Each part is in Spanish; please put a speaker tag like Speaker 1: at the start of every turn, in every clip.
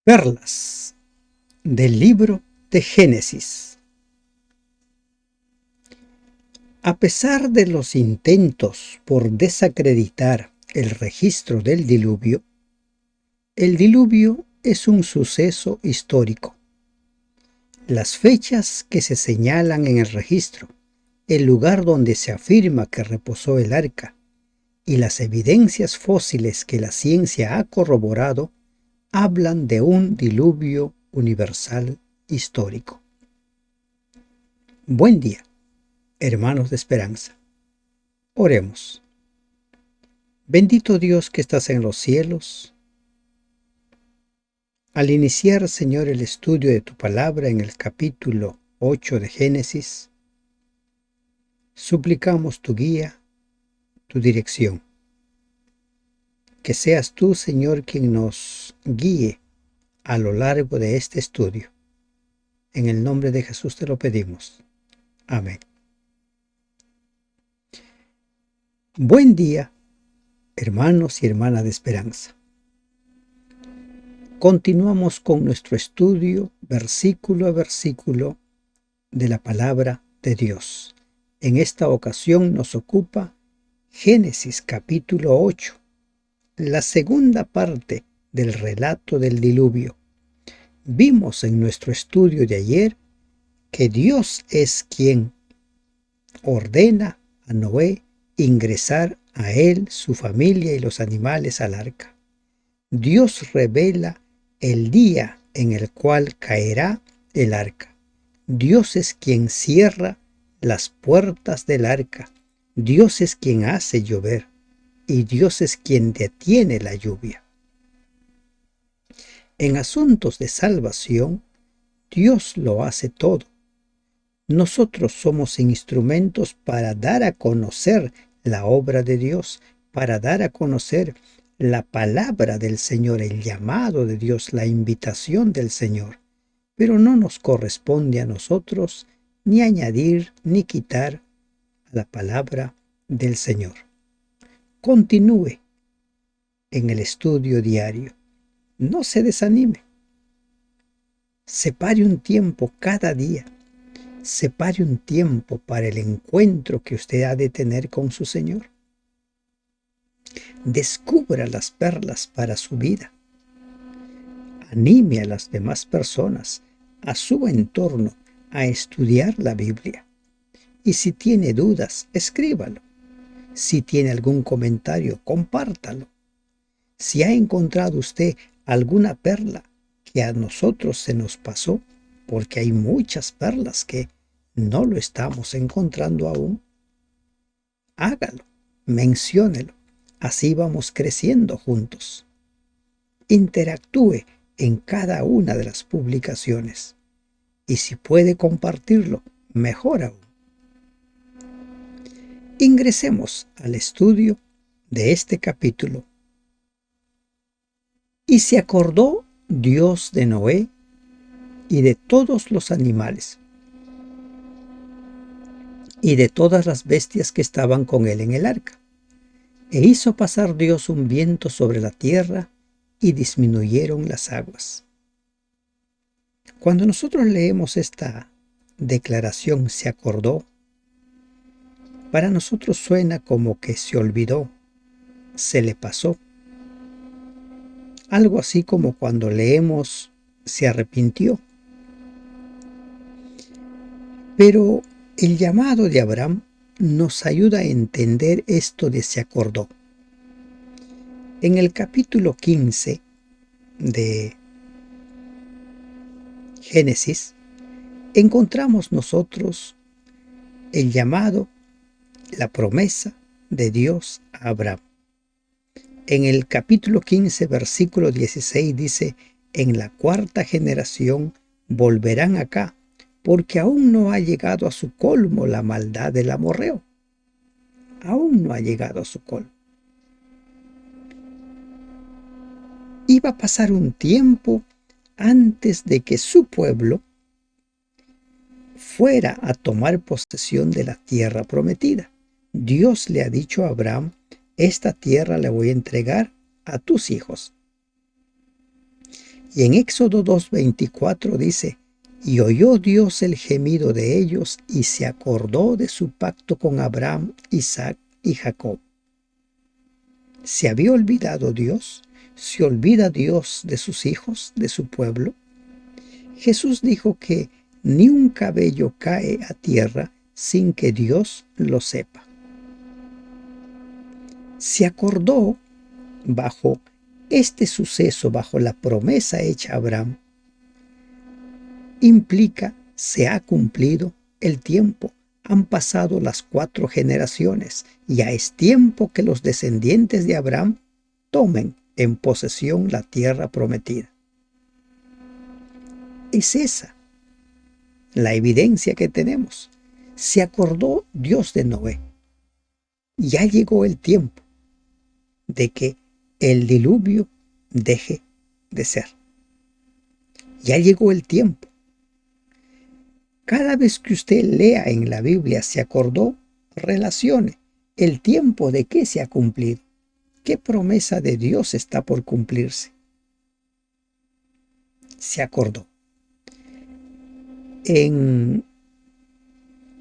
Speaker 1: Perlas del libro de Génesis. A pesar de los intentos por desacreditar el registro del diluvio, el diluvio es un suceso histórico. Las fechas que se señalan en el registro, el lugar donde se afirma que reposó el arca y las evidencias fósiles que la ciencia ha corroborado hablan de un diluvio universal histórico. Buen día, hermanos de esperanza. Oremos. Bendito Dios que estás en los cielos. Al iniciar, Señor, el estudio de tu palabra en el capítulo 8 de Génesis, suplicamos tu guía, tu dirección. Que seas tú, Señor, quien nos guíe a lo largo de este estudio. En el nombre de Jesús te lo pedimos. Amén. Buen día, hermanos y hermanas de esperanza. Continuamos con nuestro estudio versículo a versículo de la palabra de Dios. En esta ocasión nos ocupa Génesis capítulo 8, la segunda parte del relato del diluvio. Vimos en nuestro estudio de ayer que Dios es quien ordena a Noé ingresar a él, su familia y los animales al arca. Dios revela el día en el cual caerá el arca. Dios es quien cierra las puertas del arca. Dios es quien hace llover y Dios es quien detiene la lluvia. En asuntos de salvación, Dios lo hace todo. Nosotros somos instrumentos para dar a conocer la obra de Dios, para dar a conocer la palabra del Señor, el llamado de Dios, la invitación del Señor. Pero no nos corresponde a nosotros ni añadir ni quitar a la palabra del Señor. Continúe en el estudio diario. No se desanime. Separe un tiempo cada día. Separe un tiempo para el encuentro que usted ha de tener con su Señor. Descubra las perlas para su vida. Anime a las demás personas, a su entorno, a estudiar la Biblia. Y si tiene dudas, escríbalo. Si tiene algún comentario, compártalo. Si ha encontrado usted alguna perla que a nosotros se nos pasó, porque hay muchas perlas que no lo estamos encontrando aún, hágalo, menciónelo. Así vamos creciendo juntos. Interactúe en cada una de las publicaciones. Y si puede compartirlo, mejor aún. Ingresemos al estudio de este capítulo. Y se acordó Dios de Noé y de todos los animales y de todas las bestias que estaban con él en el arca. E hizo pasar Dios un viento sobre la tierra y disminuyeron las aguas. Cuando nosotros leemos esta declaración, se acordó, para nosotros suena como que se olvidó, se le pasó. Algo así como cuando leemos se arrepintió. Pero el llamado de Abraham nos ayuda a entender esto de se acordó. En el capítulo 15 de Génesis, encontramos nosotros el llamado, la promesa de Dios a Abraham. En el capítulo 15, versículo 16 dice: en la cuarta generación volverán acá, porque aún no ha llegado a su colmo la maldad del amorreo. Aún no ha llegado a su colmo. Iba a pasar un tiempo antes de que su pueblo fuera a tomar posesión de la tierra prometida. Dios le ha dicho a Abraham: esta tierra la voy a entregar a tus hijos. Y en Éxodo 2:24 dice: y oyó Dios el gemido de ellos y se acordó de su pacto con Abraham, Isaac y Jacob. ¿Se había olvidado Dios? ¿Se olvida Dios de sus hijos, de su pueblo? Jesús dijo que ni un cabello cae a tierra sin que Dios lo sepa. Se acordó bajo este suceso, bajo la promesa hecha a Abraham, implica se ha cumplido el tiempo. Han pasado las 4 generaciones. Ya es tiempo que los descendientes de Abraham tomen en posesión la tierra prometida. Es esa la evidencia que tenemos. Se acordó Dios de Noé. Ya llegó el tiempo de que el diluvio deje de ser. Ya llegó el tiempo. Cada vez que usted lea en la Biblia se acordó, relacione el tiempo de qué se ha cumplido. ¿Qué promesa de Dios está por cumplirse? Se acordó. En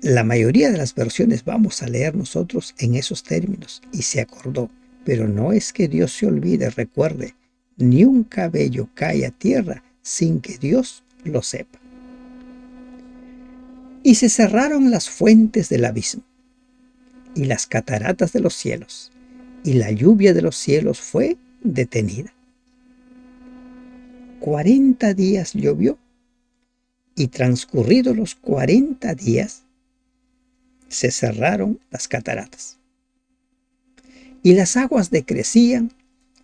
Speaker 1: la mayoría de las versiones vamos a leer nosotros en esos términos, y se acordó. Pero no es que Dios se olvide, recuerde, ni un cabello cae a tierra sin que Dios lo sepa. Y se cerraron las fuentes del abismo y las cataratas de los cielos, y la lluvia de los cielos fue detenida. 40 días llovió, y transcurridos los 40 días, se cerraron las cataratas. Y las aguas decrecían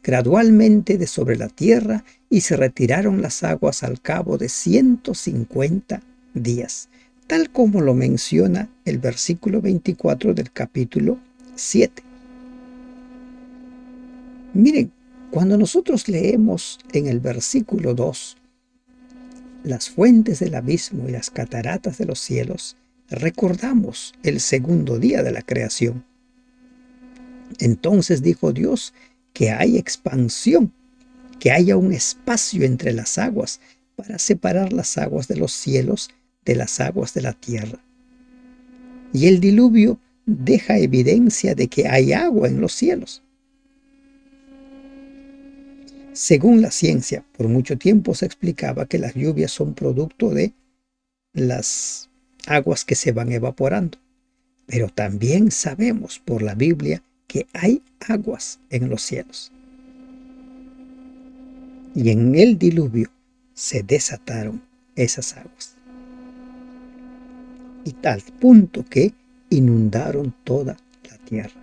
Speaker 1: gradualmente de sobre la tierra, y se retiraron las aguas al cabo de 150 días, tal como lo menciona el versículo 24 del capítulo 7. Miren, cuando nosotros leemos en el versículo 2 las fuentes del abismo y las cataratas de los cielos, recordamos el segundo día de la creación. Entonces dijo Dios que hay expansión, que haya un espacio entre las aguas para separar las aguas de los cielos de las aguas de la tierra. Y el diluvio deja evidencia de que hay agua en los cielos. Según la ciencia, por mucho tiempo se explicaba que las lluvias son producto de las aguas que se van evaporando. Pero también sabemos por la Biblia que hay aguas en los cielos. Y en el diluvio se desataron esas aguas. Y tal punto que inundaron toda la tierra.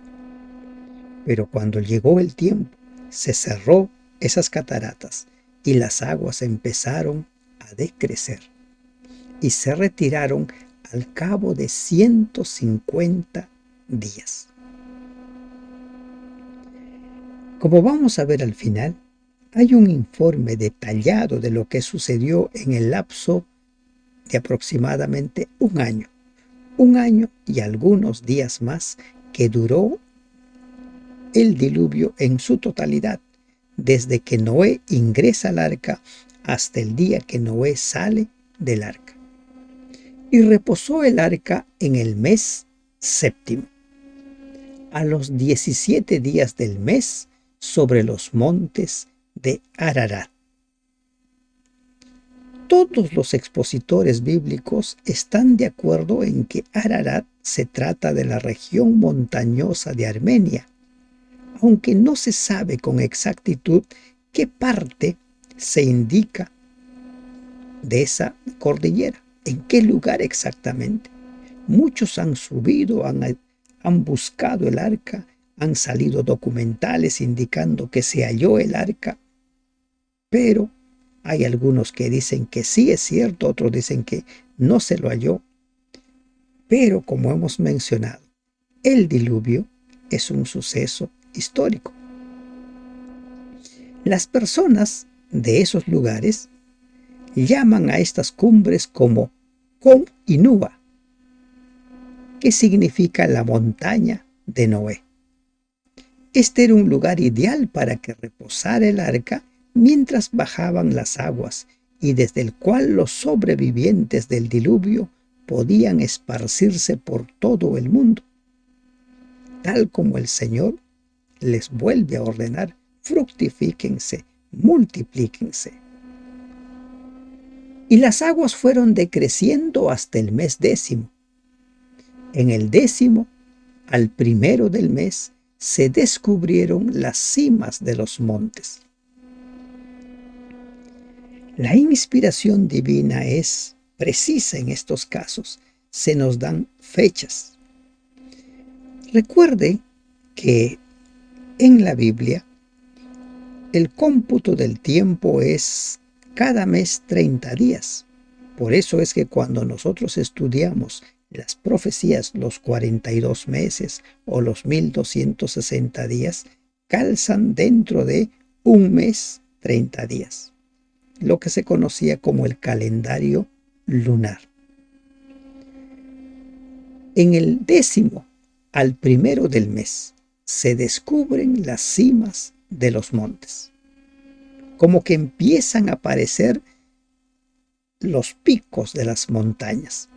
Speaker 1: Pero cuando llegó el tiempo, se cerró esas cataratas y las aguas empezaron a decrecer y se retiraron al cabo de 150 días. Como vamos a ver al final, hay un informe detallado de lo que sucedió en el lapso de aproximadamente un año y algunos días más que duró el diluvio en su totalidad, desde que Noé ingresa al arca hasta el día que Noé sale del arca. Y reposó el arca en el mes séptimo, a los 17 días del mes, sobre los montes de Ararat. Todos los expositores bíblicos están de acuerdo en que Ararat se trata de la región montañosa de Armenia, aunque no se sabe con exactitud qué parte se indica de esa cordillera, en qué lugar exactamente. Muchos han subido, han buscado el arca, han salido documentales indicando que se halló el arca, pero hay algunos que dicen que sí es cierto, otros dicen que no se lo halló. Pero como hemos mencionado, el diluvio es un suceso histórico. Las personas de esos lugares llaman a estas cumbres como Con Inúa, que significa la montaña de Noé. Este era un lugar ideal para que reposara el arca mientras bajaban las aguas y desde el cual los sobrevivientes del diluvio podían esparcirse por todo el mundo, tal como el Señor les vuelve a ordenar: fructifíquense, multiplíquense. Y las aguas fueron decreciendo hasta el mes 10. En el 10, al primero del mes, se descubrieron las cimas de los montes. La inspiración divina es precisa en estos casos. Se nos dan fechas. Recuerde que en la Biblia el cómputo del tiempo es cada mes 30 días. Por eso es que cuando nosotros estudiamos las profecías, los 42 meses o los 1260 días, calzan dentro de un mes 30 días, lo que se conocía como el calendario lunar. En el 10 al primero del mes se descubren las cimas de los montes, como que empiezan a aparecer los picos de las montañas.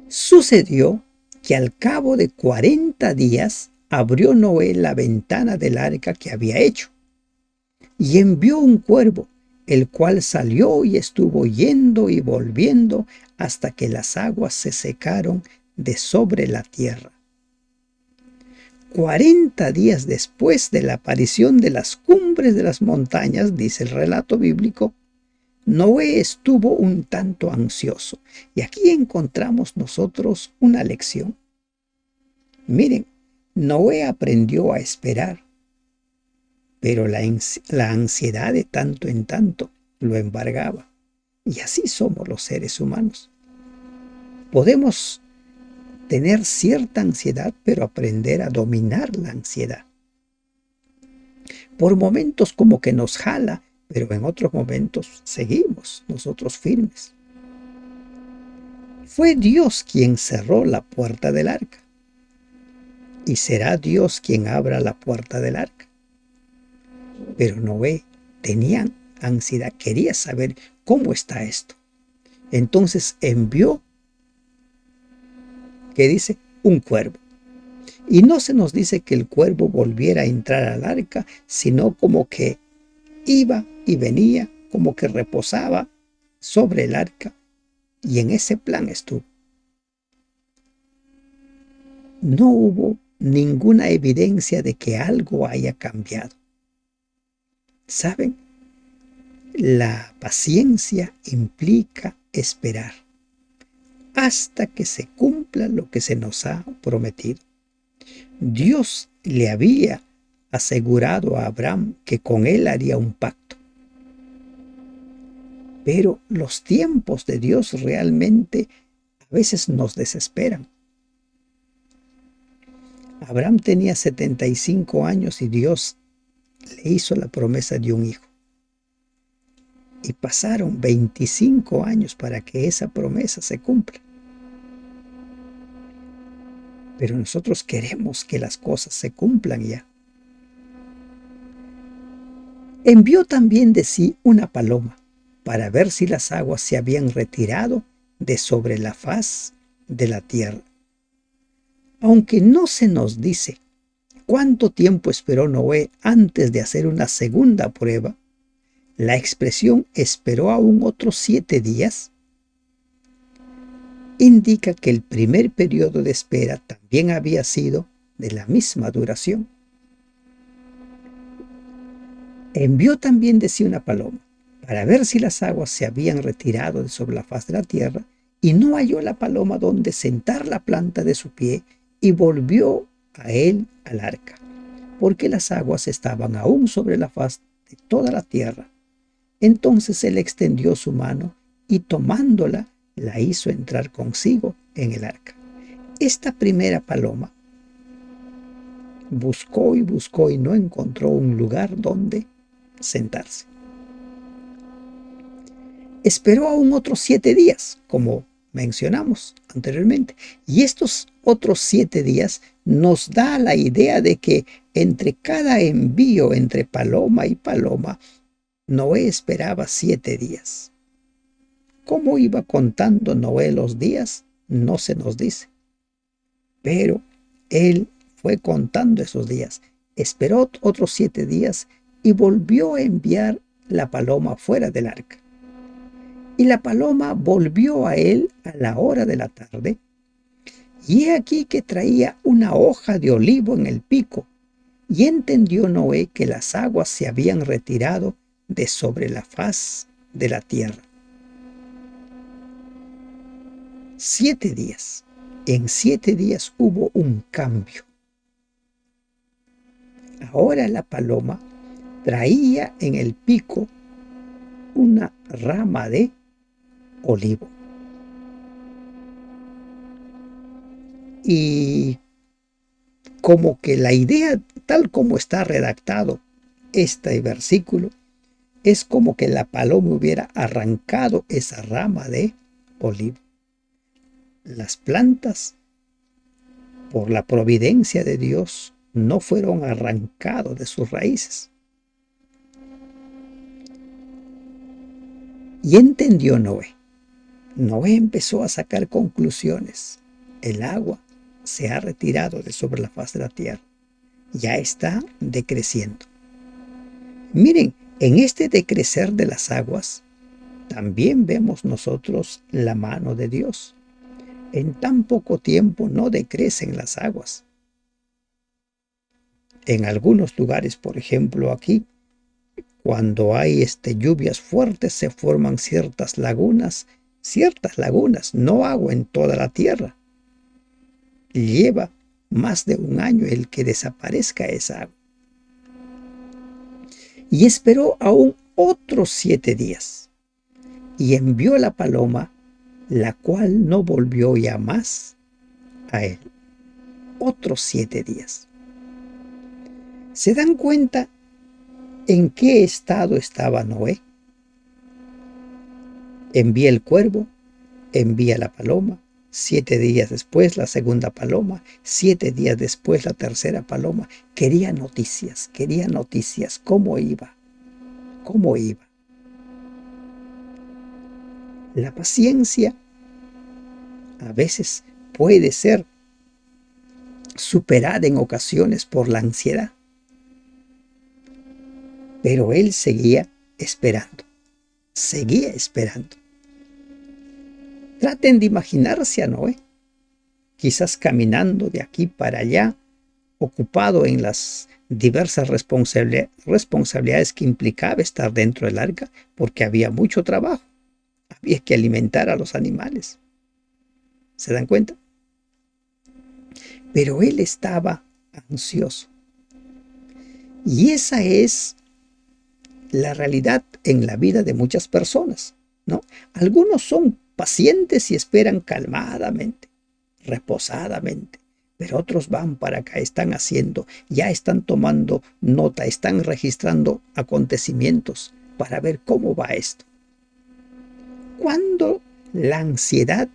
Speaker 1: Sucedió que al cabo de 40 días abrió Noé la ventana del arca que había hecho y envió un cuervo, el cual salió y estuvo yendo y volviendo hasta que las aguas se secaron de sobre la tierra. 40 días después de la aparición de las cumbres de las montañas, dice el relato bíblico, Noé estuvo un tanto ansioso. Y aquí encontramos nosotros una lección. Miren, Noé aprendió a esperar, pero la ansiedad de tanto en tanto lo embargaba. Y así somos los seres humanos. Podemos tener cierta ansiedad, pero aprender a dominar la ansiedad. Por momentos como que nos jala, pero en otros momentos seguimos nosotros firmes. Fue Dios quien cerró la puerta del arca, y será Dios quien abra la puerta del arca. Pero Noé tenía ansiedad, quería saber cómo está esto. Entonces envió, ¿qué dice? Un cuervo. Y no se nos dice que el cuervo volviera a entrar al arca, sino como que iba y venía, como que reposaba sobre el arca, y en ese plan estuvo. No hubo ninguna evidencia de que algo haya cambiado. ¿Saben? La paciencia implica esperar hasta que se cumpla lo que se nos ha prometido. Dios le había asegurado a Abraham que con él haría un pacto. Pero los tiempos de Dios realmente a veces nos desesperan. Abraham tenía 75 años y Dios le hizo la promesa de un hijo. Y pasaron 25 años para que esa promesa se cumpla. Pero nosotros queremos que las cosas se cumplan ya. Envió también de sí una paloma para ver si las aguas se habían retirado de sobre la faz de la tierra. Aunque no se nos dice cuánto tiempo esperó Noé antes de hacer una segunda prueba, la expresión esperó aún otros 7 días indica que el primer periodo de espera también había sido de la misma duración. Envió también de sí una paloma para ver si las aguas se habían retirado de sobre la faz de la tierra, y no halló la paloma donde sentar la planta de su pie, y volvió a él al arca, porque las aguas estaban aún sobre la faz de toda la tierra. Entonces él extendió su mano y tomándola, la hizo entrar consigo en el arca. Esta primera paloma buscó y no encontró un lugar donde sentarse. Esperó aún otros 7 días, como mencionamos anteriormente. Y estos otros 7 días nos da la idea de que entre cada envío entre paloma y paloma, Noé esperaba 7 días. ¿Cómo iba contando Noé los días? No se nos dice. Pero él fue contando esos días. Esperó otros 7 días y volvió a enviar la paloma fuera del arca. Y la paloma volvió a él a la hora de la tarde. Y he aquí que traía una hoja de olivo en el pico. Y entendió Noé que las aguas se habían retirado de sobre la faz de la tierra. 7 días. En 7 días hubo un cambio. Ahora la paloma traía en el pico una rama de olivo. Y como que la idea, tal como está redactado este versículo, es como que la paloma hubiera arrancado esa rama de olivo. Las plantas, por la providencia de Dios, no fueron arrancados de sus raíces. Y entendió Noé. Noé empezó a sacar conclusiones. El agua se ha retirado de sobre la faz de la tierra. Ya está decreciendo. Miren, en este decrecer de las aguas, también vemos nosotros la mano de Dios. En tan poco tiempo no decrecen las aguas. En algunos lugares, por ejemplo aquí, cuando hay lluvias fuertes, se forman ciertas lagunas, no agua en toda la tierra. Lleva más de un año el que desaparezca esa agua. Y esperó aún otros 7 días. Y envió la paloma, la cual no volvió ya más a él. Otros 7 días. ¿Se dan cuenta en qué estado estaba Noé? Envía el cuervo, envía la paloma, 7 días después la segunda paloma, 7 días después la tercera paloma. Quería noticias, ¿cómo iba? ¿Cómo iba? La paciencia a veces puede ser superada en ocasiones por la ansiedad. Pero él seguía esperando. Traten de imaginarse a Noé, quizás caminando de aquí para allá, ocupado en las diversas responsabilidades que implicaba estar dentro del arca, porque había mucho trabajo. Había que alimentar a los animales. ¿Se dan cuenta? Pero él estaba ansioso. Y esa es la realidad en la vida de muchas personas, ¿no? Algunos son pacientes y esperan calmadamente, reposadamente, pero otros van para acá, ya están tomando nota, están registrando acontecimientos para ver cómo va esto. Cuando la ansiedad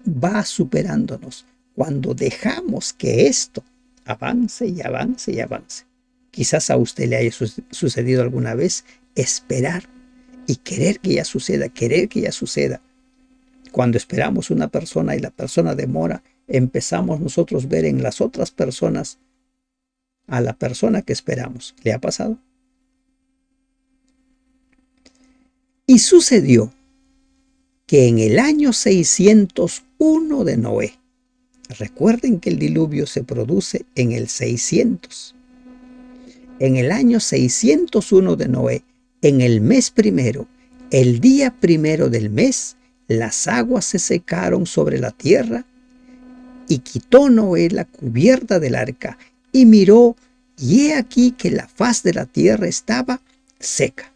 Speaker 1: va superándonos, cuando dejamos que esto avance y avance y avance. Quizás a usted le haya sucedido alguna vez esperar y querer que ya suceda. Cuando esperamos una persona y la persona demora, empezamos nosotros a ver en las otras personas a la persona que esperamos. ¿Le ha pasado? Y sucedió que en el año 601 de Noé, recuerden que el diluvio se produce en el 600. En el año 601 de Noé, en el mes primero, el día primero del mes, las aguas se secaron sobre la tierra y quitó Noé la cubierta del arca y miró, y he aquí que la faz de la tierra estaba seca.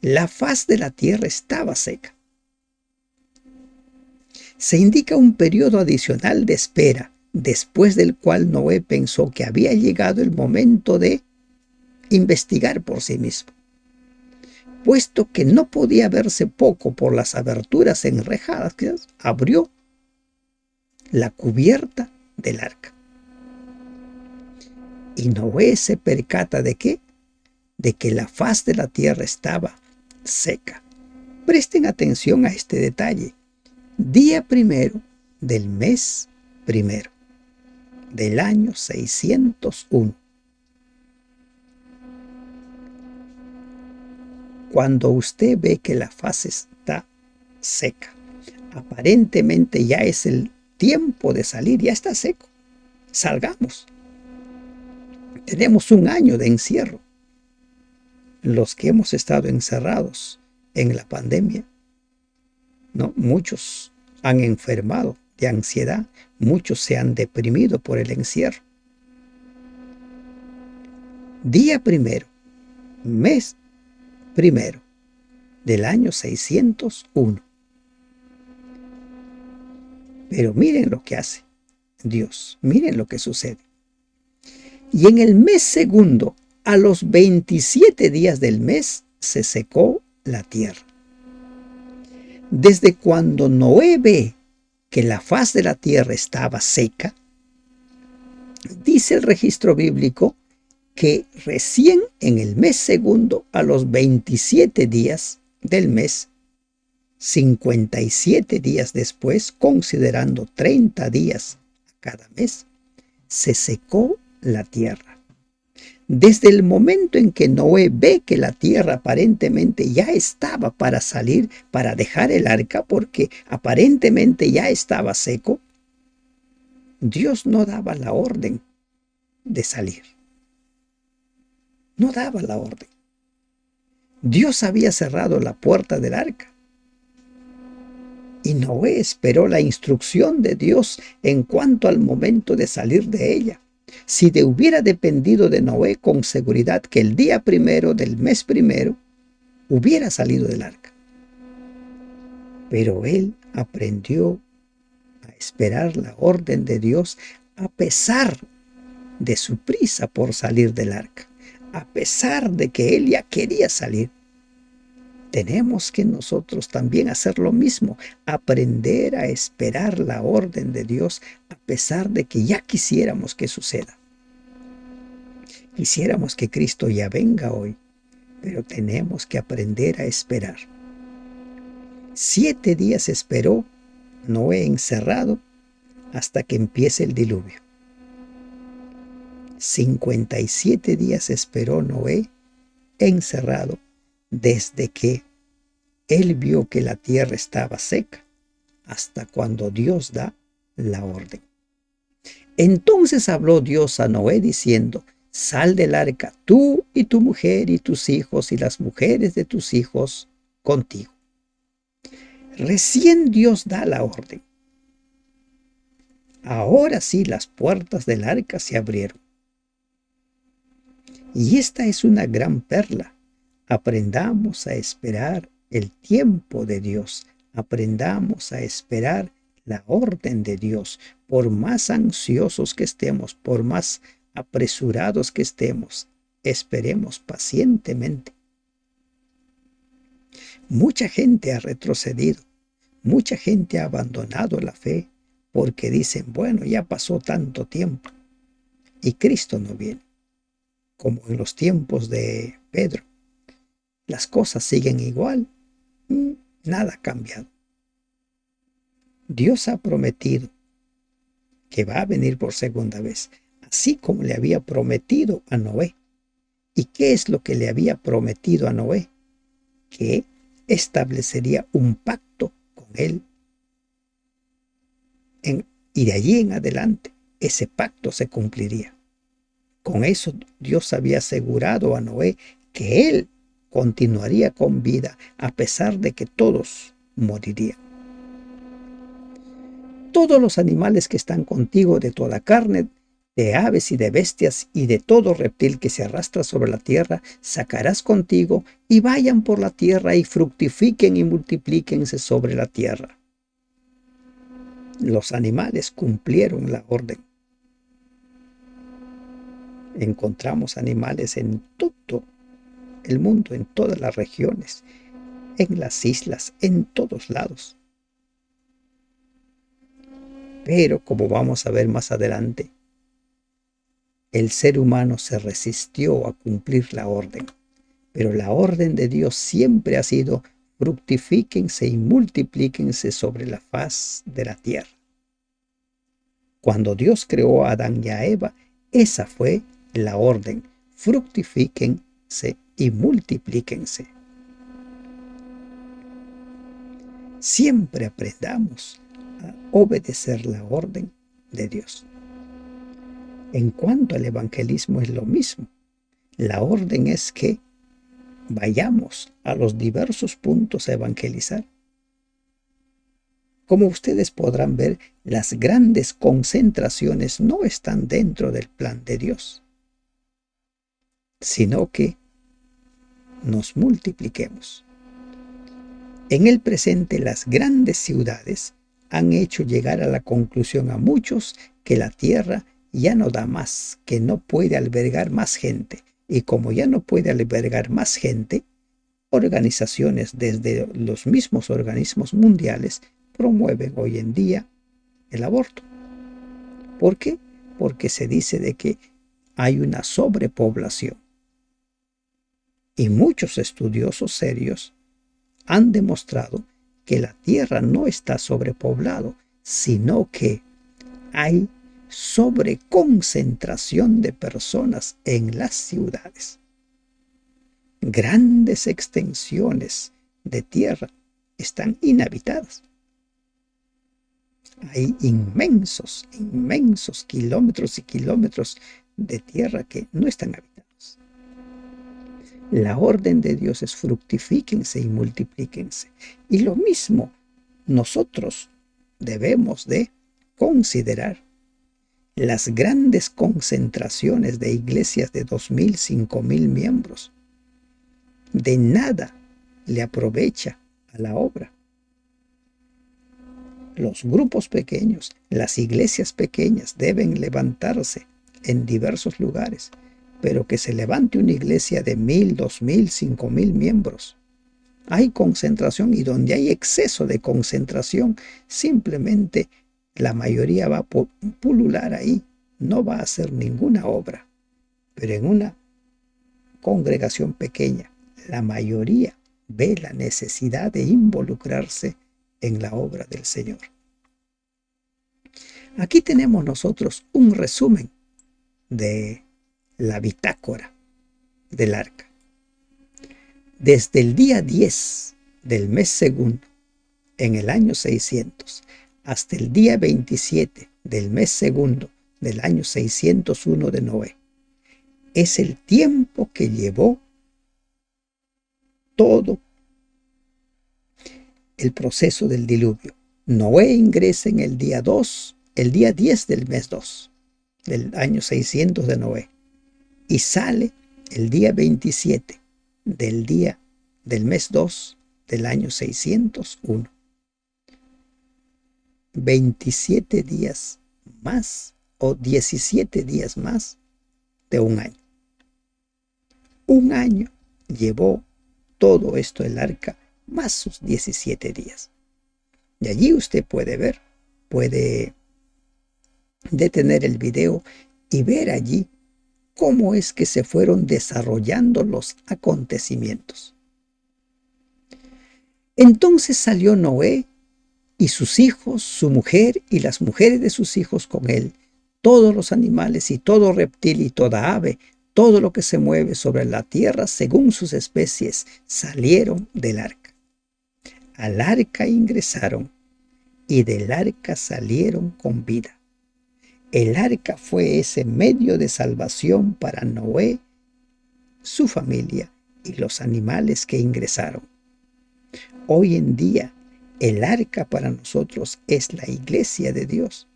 Speaker 1: La faz de la tierra estaba seca. Se indica un periodo adicional de espera, después del cual Noé pensó que había llegado el momento de investigar por sí mismo. puesto que no podía verse poco por las aberturas enrejadas, abrió la cubierta del arca. Y Noé se percata ¿de qué? De que la faz de la tierra estaba seca. Presten atención a este detalle. Día primero del mes primero del año 601. Cuando usted ve que la faz está seca, aparentemente ya es el tiempo de salir, ya está seco. Salgamos. Tenemos un año de encierro. Los que hemos estado encerrados en la pandemia, ¿no? Muchos han enfermado de ansiedad, muchos se han deprimido por el encierro. Día primero, mes primero del año 601. Pero miren lo que hace Dios, miren lo que sucede. Y en el mes segundo, a los 27 días del mes, se secó la tierra. Desde cuando Noé ve que la faz de la tierra estaba seca, dice el registro bíblico que recién en el mes segundo, a los 27 días del mes, 57 días después, considerando 30 días cada mes, se secó la tierra. Desde el momento en que Noé ve que la tierra aparentemente ya estaba para salir, para dejar el arca, porque aparentemente ya estaba seco, Dios no daba la orden de salir. No daba la orden. Dios había cerrado la puerta del arca. Y Noé esperó la instrucción de Dios en cuanto al momento de salir de ella. Si hubiera dependido de Noé con seguridad que el día primero del mes primero hubiera salido del arca. Pero él aprendió a esperar la orden de Dios a pesar de su prisa por salir del arca. A pesar de que él ya quería salir. Tenemos que nosotros también hacer lo mismo, aprender a esperar la orden de Dios a pesar de que ya quisiéramos que suceda. Quisiéramos que Cristo ya venga hoy, pero tenemos que aprender a esperar. 7 días esperó Noé encerrado hasta que empiece el diluvio. 57 días esperó Noé encerrado desde que él vio que la tierra estaba seca hasta cuando Dios da la orden. Entonces habló Dios a Noé diciendo: sal del arca, tú y tu mujer y tus hijos y las mujeres de tus hijos contigo. Recién Dios da la orden. Ahora sí las puertas del arca se abrieron. Y esta es una gran perla. Aprendamos a esperar el tiempo de Dios. Aprendamos a esperar la orden de Dios. Por más ansiosos que estemos, por más apresurados que estemos, esperemos pacientemente. Mucha gente ha retrocedido. Mucha gente ha abandonado la fe porque dicen, bueno, ya pasó tanto tiempo y Cristo no viene. Como en los tiempos de Pedro. Las cosas siguen igual. Nada ha cambiado. Dios ha prometido que va a venir por segunda vez, así como le había prometido a Noé. ¿Y qué es lo que le había prometido a Noé? Que establecería un pacto con él. Y de allí en adelante, ese pacto se cumpliría. Con eso Dios había asegurado a Noé que él continuaría con vida a pesar de que todos morirían. Todos los animales que están contigo de toda carne, de aves y de bestias y de todo reptil que se arrastra sobre la tierra, sacarás contigo y vayan por la tierra y fructifiquen y multiplíquense sobre la tierra. Los animales cumplieron la orden. Encontramos animales en todo el mundo, en todas las regiones, en las islas, en todos lados. Pero, como vamos a ver más adelante, el ser humano se resistió a cumplir la orden. Pero la orden de Dios siempre ha sido: fructifíquense y multiplíquense sobre la faz de la tierra. Cuando Dios creó a Adán y a Eva, esa fue la orden: fructifíquense y multiplíquense. Siempre aprendamos a obedecer la orden de Dios. En cuanto al evangelismo es lo mismo. La orden es que vayamos a los diversos puntos a evangelizar. Como ustedes podrán ver, las grandes concentraciones no están dentro del plan de Dios, sino que nos multipliquemos. En el presente, las grandes ciudades han hecho llegar a la conclusión a muchos que la tierra ya no da más, que no puede albergar más gente. Y como ya no puede albergar más gente, organizaciones, desde los mismos organismos mundiales, promueven hoy en día el aborto. ¿Por qué? Porque se dice de que hay una sobrepoblación. Y muchos estudiosos serios han demostrado que la tierra no está sobrepoblado, sino que hay sobreconcentración de personas en las ciudades. Grandes extensiones de tierra están inhabitadas. Hay inmensos kilómetros y kilómetros de tierra que no están habitados. La orden de Dios es: fructifíquense y multiplíquense. Y lo mismo nosotros debemos de considerar. Las grandes concentraciones de iglesias de 2,000, 5,000 miembros, de nada le aprovecha a la obra. Los grupos pequeños, las iglesias pequeñas deben levantarse en diversos lugares, pero que se levante una iglesia de 1,000, 2,000, 5,000 miembros. Hay concentración, y donde hay exceso de concentración, simplemente la mayoría va a pulular ahí, no va a hacer ninguna obra. Pero en una congregación pequeña, la mayoría ve la necesidad de involucrarse en la obra del Señor. Aquí tenemos nosotros un resumen de la bitácora del arca. Desde el día 10 del mes segundo, en el año 600, hasta el día 27 del mes segundo del año 601 de Noé, es el tiempo que llevó todo el proceso del diluvio. Noé ingresa en el día 10 del mes 2 del año 600 de Noé, y sale el día 27 del mes 2 del año 601. 27 días más o 17 días más de un año. Un año llevó todo esto el arca, más sus 17 días. Y allí usted puede detener el video y ver allí cómo es que se fueron desarrollando los acontecimientos. Entonces salió Noé y sus hijos, su mujer y las mujeres de sus hijos con él, todos los animales y todo reptil y toda ave, todo lo que se mueve sobre la tierra según sus especies, salieron del arca. Al arca ingresaron y del arca salieron con vida. El arca fue ese medio de salvación para Noé, su familia y los animales que ingresaron. Hoy en día, el arca para nosotros es la iglesia de Dios.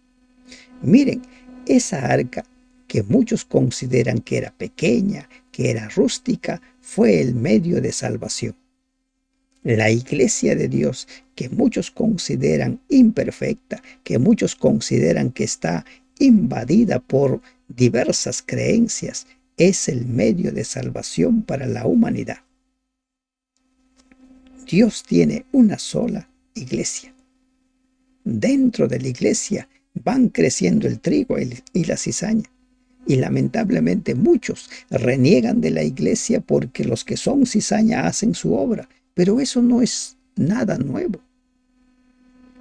Speaker 1: Miren, esa arca que muchos consideran que era pequeña, que era rústica, fue el medio de salvación. La iglesia de Dios, que muchos consideran imperfecta, que muchos consideran que está invadida por diversas creencias, es el medio de salvación para la humanidad. Dios tiene una sola iglesia. Dentro de la iglesia van creciendo el trigo y la cizaña. Y lamentablemente muchos reniegan de la iglesia porque los que son cizaña hacen su obra. Pero eso no es nada nuevo.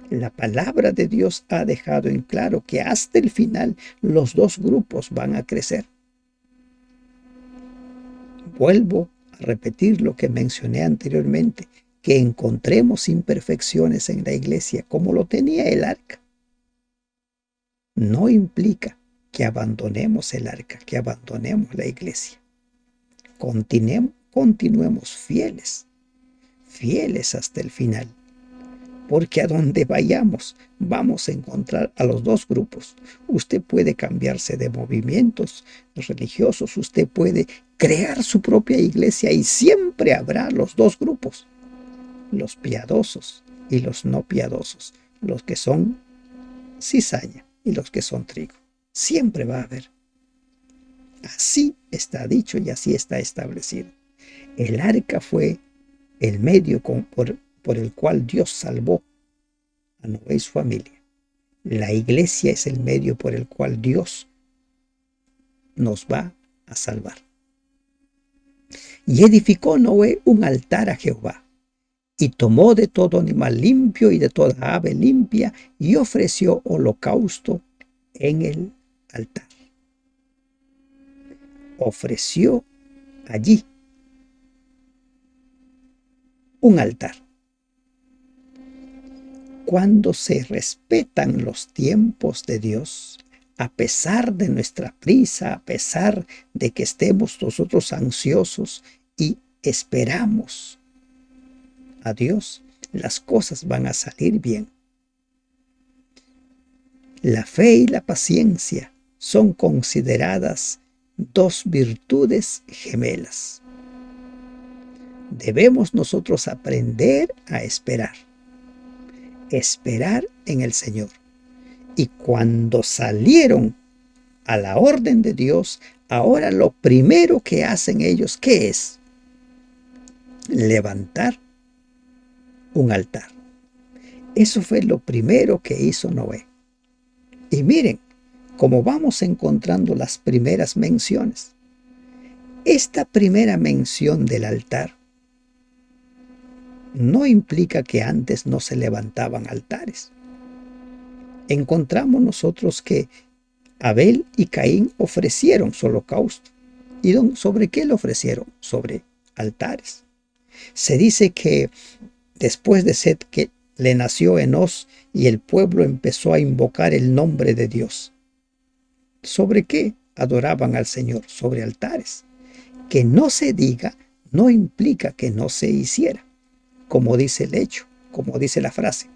Speaker 1: La palabra de Dios ha dejado en claro que hasta el final los dos grupos van a crecer. Vuelvo a repetir lo que mencioné anteriormente, que encontremos imperfecciones en la iglesia como lo tenía el arca. No implica que abandonemos el arca, que abandonemos la iglesia. Continuemos fieles hasta el final. Porque a donde vayamos, vamos a encontrar a los dos grupos. Usted puede cambiarse de movimientos religiosos, usted puede crear su propia iglesia y siempre habrá los dos grupos. Los piadosos y los no piadosos. Los que son cizaña y los que son trigo. Siempre va a haber. Así está dicho y así está establecido. El arca fue el medio por el cual Dios salvó a Noé y su familia. La iglesia es el medio por el cual Dios nos va a salvar. Y edificó Noé un altar a Jehová, y tomó de todo animal limpio y de toda ave limpia, y ofreció holocausto en el altar. Ofreció allí un altar. Cuando se respetan los tiempos de Dios, a pesar de nuestra prisa, a pesar de que estemos nosotros ansiosos y esperamos a Dios, las cosas van a salir bien. La fe y la paciencia son consideradas dos virtudes gemelas. Debemos nosotros aprender a esperar en el Señor. Y cuando salieron a la orden de Dios, ahora lo primero que hacen ellos, ¿qué es? Levantar un altar. Eso fue lo primero que hizo Noé. Y miren cómo vamos encontrando las primeras menciones. Esta primera mención del altar no implica que antes no se levantaban altares. Encontramos nosotros que Abel y Caín ofrecieron su holocausto. ¿Y sobre qué lo ofrecieron? Sobre altares. Se dice que después de Set que le nació Enós y el pueblo empezó a invocar el nombre de Dios. ¿Sobre qué adoraban al Señor? Sobre altares. Que no se diga no implica que no se hiciera. Como dice el hecho, como dice la frase.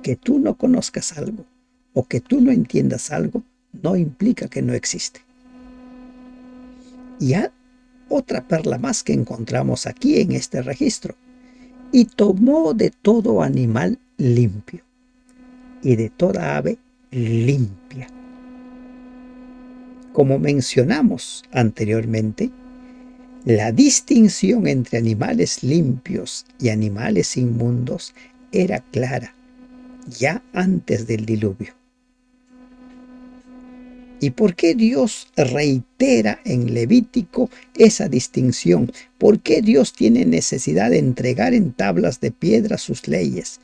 Speaker 1: Que tú no conozcas algo o que tú no entiendas algo no implica que no existe. Y otra perla más que encontramos aquí en este registro. Y tomó de todo animal limpio y de toda ave limpia. Como mencionamos anteriormente, la distinción entre animales limpios y animales inmundos era clara ya antes del diluvio. ¿Y por qué Dios reitera en Levítico esa distinción? ¿Por qué Dios tiene necesidad de entregar en tablas de piedra sus leyes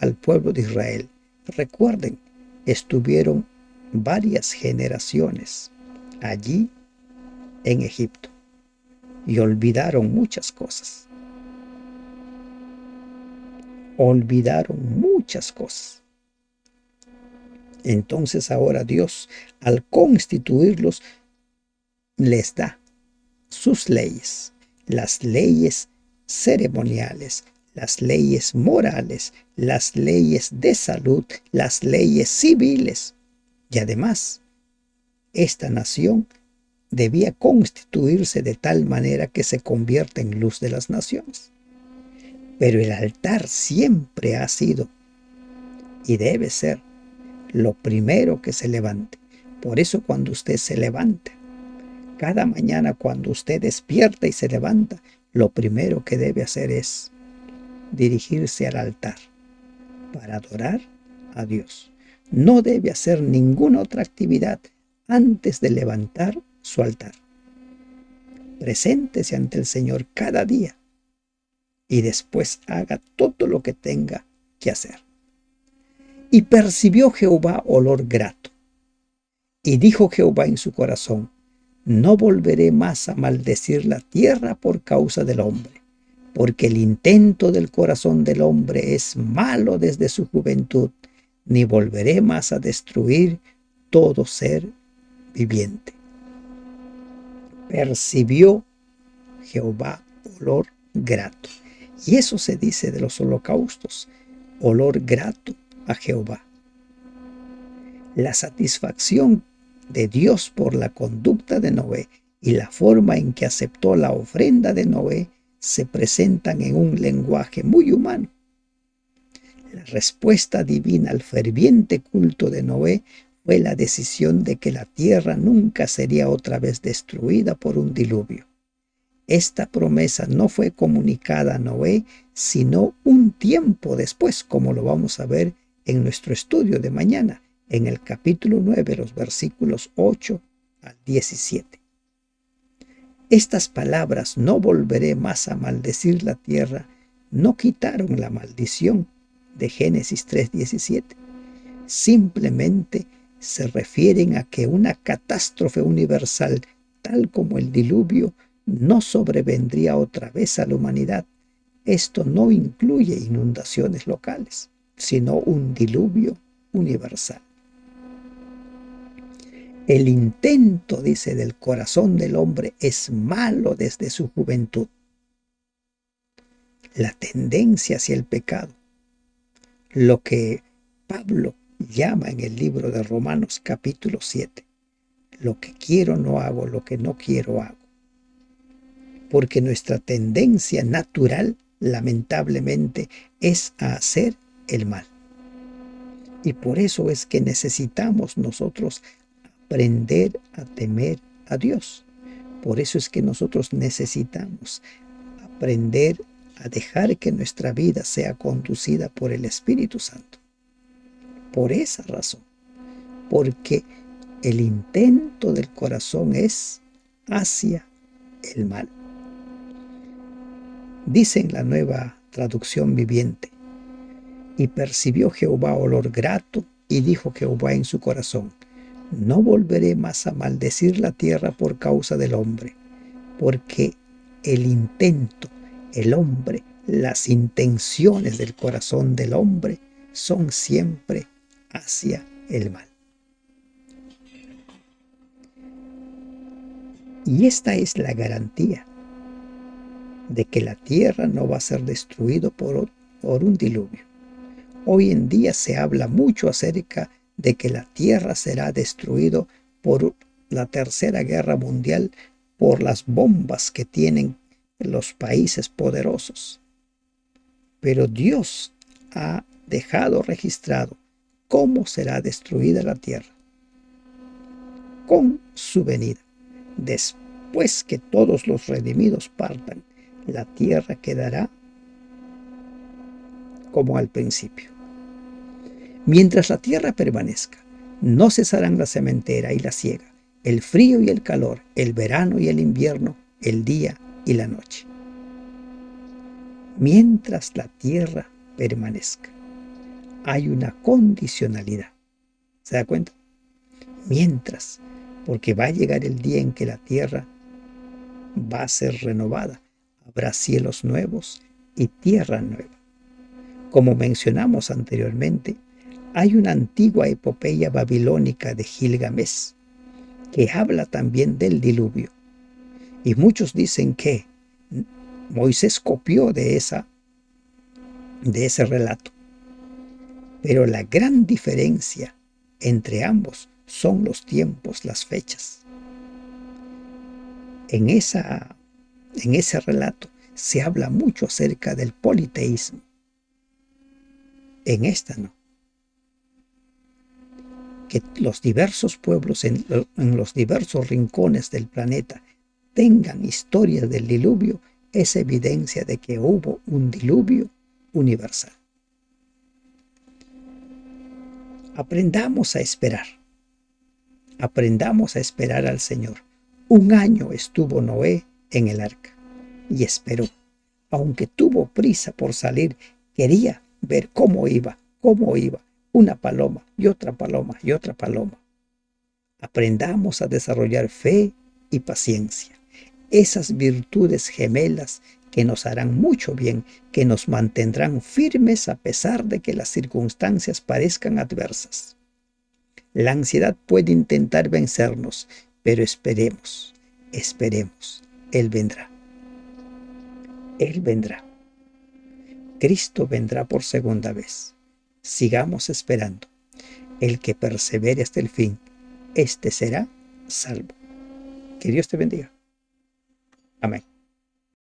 Speaker 1: al pueblo de Israel? Recuerden, estuvieron varias generaciones allí en Egipto y olvidaron muchas cosas. Olvidaron muchas cosas. Entonces ahora Dios, al constituirlos, les da sus leyes, las leyes ceremoniales, las leyes morales, las leyes de salud, las leyes civiles. Y además, esta nación debía constituirse de tal manera que se convierta en luz de las naciones. Pero el altar siempre ha sido y debe ser lo primero que se levante. Por eso cuando usted se levanta, Cada mañana cuando usted despierta y se levanta, lo primero que debe hacer es dirigirse al altar para adorar a Dios. No debe hacer ninguna otra actividad antes de levantar su altar. Preséntese ante el Señor cada día y después haga todo lo que tenga que hacer. Y percibió Jehová olor grato. Y dijo Jehová en su corazón: no volveré más a maldecir la tierra por causa del hombre, porque el intento del corazón del hombre es malo desde su juventud, ni volveré más a destruir todo ser viviente. Percibió Jehová olor grato. Y eso se dice de los holocaustos: olor grato a Jehová. La satisfacción de Dios por la conducta de Noé y la forma en que aceptó la ofrenda de Noé se presentan en un lenguaje muy humano. La respuesta divina al ferviente culto de Noé fue la decisión de que la tierra nunca sería otra vez destruida por un diluvio. Esta promesa no fue comunicada a Noé sino un tiempo después, como lo vamos a ver en nuestro estudio de mañana, en el capítulo 9, los versículos 8 al 17. Estas palabras, no volveré más a maldecir la tierra, no quitaron la maldición de Génesis 3:17. Simplemente se refieren a que una catástrofe universal, tal como el diluvio, no sobrevendría otra vez a la humanidad. Esto no incluye inundaciones locales, sino un diluvio universal. El intento, dice, del corazón del hombre es malo desde su juventud. La tendencia hacia el pecado, lo que Pablo llama en el libro de Romanos capítulo 7, lo que quiero no hago, lo que no quiero hago. Porque nuestra tendencia natural, lamentablemente, es a hacer el mal. Y por eso es que necesitamos nosotros aprender a temer a Dios. Por eso es que nosotros necesitamos aprender a dejar que nuestra vida sea conducida por el Espíritu Santo. Por esa razón, porque el intento del corazón es hacia el mal. Dice en la Nueva Traducción Viviente: y percibió Jehová olor grato, y dijo Jehová en su corazón: no volveré más a maldecir la tierra por causa del hombre, porque el intento, el hombre, las intenciones del corazón del hombre son siempre hacia el mal. Y esta es la garantía de que la tierra no va a ser destruida por un diluvio. Hoy en día se habla mucho acerca de que la tierra será destruida por la Tercera Guerra Mundial, por las bombas que tienen los países poderosos. Pero Dios ha dejado registrado cómo será destruida la tierra con su venida. Después que todos los redimidos partan, la tierra quedará como al principio. Mientras la tierra permanezca, no cesarán la sementera y la siega, el frío y el calor, el verano y el invierno, el día y la noche. Mientras la tierra permanezca, hay una condicionalidad. ¿Se da cuenta? Mientras, porque va a llegar el día en que la tierra va a ser renovada. Habrá cielos nuevos y tierra nueva. Como mencionamos anteriormente, hay una antigua epopeya babilónica de Gilgamesh que habla también del diluvio. Y muchos dicen que Moisés copió de ese relato. Pero la gran diferencia entre ambos son los tiempos, las fechas. En ese relato se habla mucho acerca del politeísmo. En esta no. Que los diversos pueblos en los diversos rincones del planeta tengan historias del diluvio es evidencia de que hubo un diluvio universal. Aprendamos a esperar. Aprendamos a esperar al Señor. 1 año estuvo Noé en el arca y esperó. Aunque tuvo prisa por salir, quería ver cómo iba. Una paloma y otra paloma y otra paloma. Aprendamos a desarrollar fe y paciencia. Esas virtudes gemelas que nos harán mucho bien, que nos mantendrán firmes a pesar de que las circunstancias parezcan adversas. La ansiedad puede intentar vencernos, pero esperemos. Él vendrá. Él vendrá. Cristo vendrá por segunda vez. Sigamos esperando. El que persevere hasta el fin, este será salvo. Que Dios te bendiga. Amén.